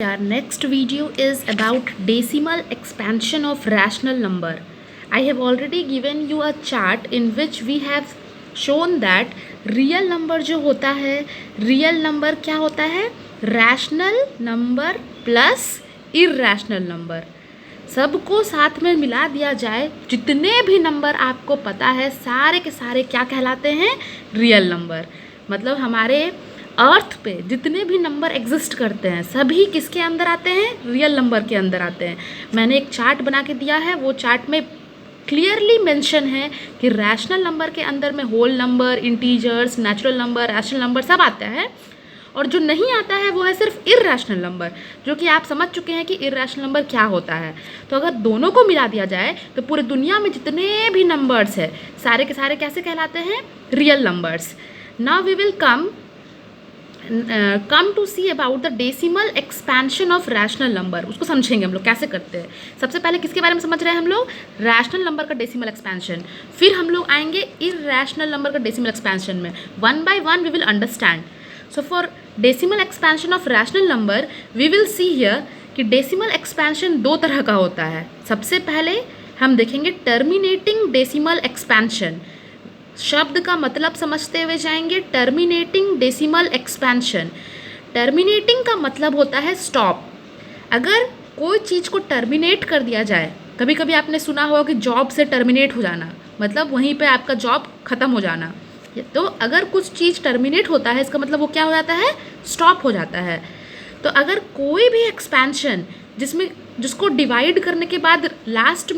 Our next video is about decimal expansion of rational number. I have already given you a chart in which we have shown that real number जो होता है, real number क्या होता है, rational number plus irrational number. सबको साथ में मिला दिया जाए, जितने भी नंबर आपको पता है सारे के सारे क्या कहलाते हैं, रियल नंबर. मतलब हमारे अर्थ पे जितने भी नंबर एग्जिस्ट करते हैं सभी किसके अंदर आते हैं, रियल नंबर के अंदर आते हैं. मैंने एक चार्ट बना के दिया है, वो चार्ट में क्लियरली मेंशन है कि रैशनल नंबर के अंदर में whole number, integers, natural number, rational number सब आता है, और जो नहीं आता है वो है सिर्फ इर्रेशनल नंबर, जो कि आप समझ चुके हैं कि इर्रेशनल नंबर क्या होता है. तो अगर दोनों को मिला दिया जाए तो पूरी दुनिया में जितने भी नंबर्स है सारे के सारे कैसे कहलाते हैं, real numbers. Now we will come to see about the decimal expansion of rational number. उसको समझेंगे हम लोग कैसे करते हैं. सबसे पहले किसके बारे में समझ रहे हैं हम लोग, रैशनल नंबर का डेसिमल एक्सपेंशन. फिर हम लोग आएंगे इर्रेशनल नंबर का डेसिमल एक्सपेंशन में. One by one we will understand. So for decimal expansion of rational number we will see here कि डेसिमल एक्सपेंशन दो तरह का होता है. सबसे पहले हम देखेंगे टर्मिनेटिंग डेसिमल एक्सपेंशन. शब्द का मतलब समझते हुए जाएंगे. Terminating decimal expansion. टर्मिनेटिंग का मतलब होता है स्टॉप. अगर कोई चीज़ को टर्मिनेट कर दिया जाए, कभी कभी आपने सुना होगा कि जॉब से टर्मिनेट हो जाना, मतलब वहीं पे आपका जॉब ख़त्म हो जाना. तो अगर कुछ चीज़ टर्मिनेट होता है इसका मतलब वो क्या हो जाता है, स्टॉप हो जाता है. तो अगर कोई भी एक्सपेंशन जिसको डिवाइड करने के बाद लास्ट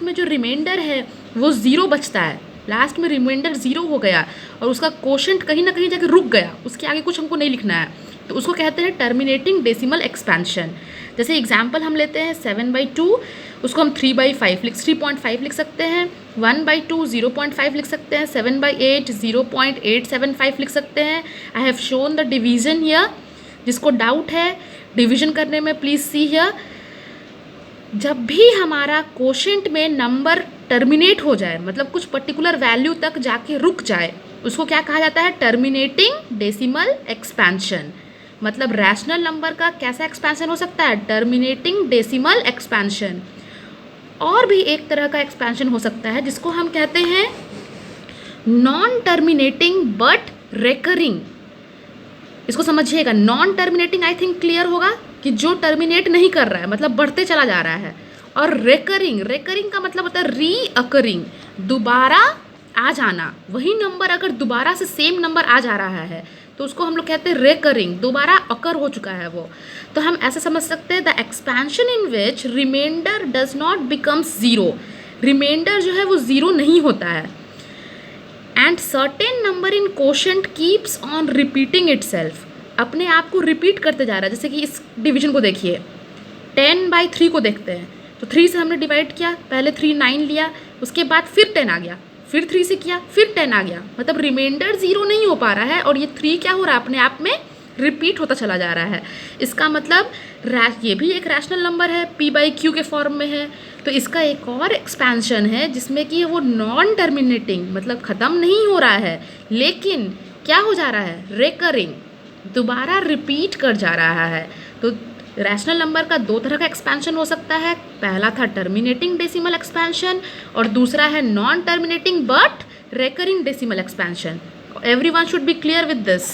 में जो रिमाइंडर है वो ज़ीरो बचता है, लास्ट में रिमाइंडर ज़ीरो हो गया और उसका कोशेंट कहीं ना कहीं जाके रुक गया, उसके आगे कुछ हमको नहीं लिखना है, तो उसको कहते हैं टर्मिनेटिंग डेसिमल एक्सपेंशन. जैसे एग्जांपल हम लेते हैं 7/2, उसको हम 3/5 लिख सकते हैं. 1/2 0.5 लिख सकते हैं. 7/8 0.875 लिख सकते हैं. I have shown the division here. जिसको डाउट है डिवीजन करने में प्लीज़ सी हियर. जब भी हमारा कोशेंट में नंबर टर्मिनेट हो जाए, मतलब कुछ पर्टिकुलर वैल्यू तक जाके रुक जाए, उसको क्या कहा जाता है, टर्मिनेटिंग डेसिमल एक्सपेंशन. मतलब रैशनल नंबर का कैसा एक्सपेंशन हो सकता है, टर्मिनेटिंग डेसिमल एक्सपेंशन. और भी एक तरह का एक्सपेंशन हो सकता है जिसको हम कहते हैं नॉन टर्मिनेटिंग बट रेकरिंग. इसको समझिएगा. Non terminating I think clear होगा कि जो टर्मिनेट नहीं कर रहा है, मतलब बढ़ते चला जा रहा है. और रेकरिंग का मतलब होता है रीअकरिंग, दोबारा आ जाना. वही नंबर अगर दोबारा से सेम नंबर आ जा रहा है तो उसको हम लोग कहते हैं रेकरिंग, दोबारा अकर हो चुका है वो. तो हम ऐसे समझ सकते हैं the expansion in which remainder does not becomes zero. Remainder जो है वो ज़ीरो नहीं होता है. And certain number in quotient keeps on repeating itself. अपने आप को रिपीट करते जा रहा है. जैसे कि इस डिवीजन को देखिए, 10/3 को देखते हैं. तो 3 से हमने डिवाइड किया, पहले 3 9 लिया, उसके बाद फिर 10 आ गया, फिर 3 से किया, फिर 10 आ गया. मतलब रिमाइंडर ज़ीरो नहीं हो पा रहा है और ये 3 क्या हो रहा है, अपने आप में रिपीट होता चला जा रहा है. इसका मतलब ये भी एक रैशनल नंबर है, p/q के फॉर्म में है. तो इसका एक और एक्सपेंशन है जिसमें कि वो नॉन टर्मिनेटिंग, मतलब ख़त्म नहीं हो रहा है, लेकिन क्या हो जा रहा है, रेकरिंग, दोबारा रिपीट कर जा रहा है. तो रैशनल नंबर का दो तरह का एक्सपेंशन हो सकता है. पहला था टर्मिनेटिंग डेसिमल एक्सपेंशन और दूसरा है non terminating but recurring decimal expansion. Everyone should be clear with this.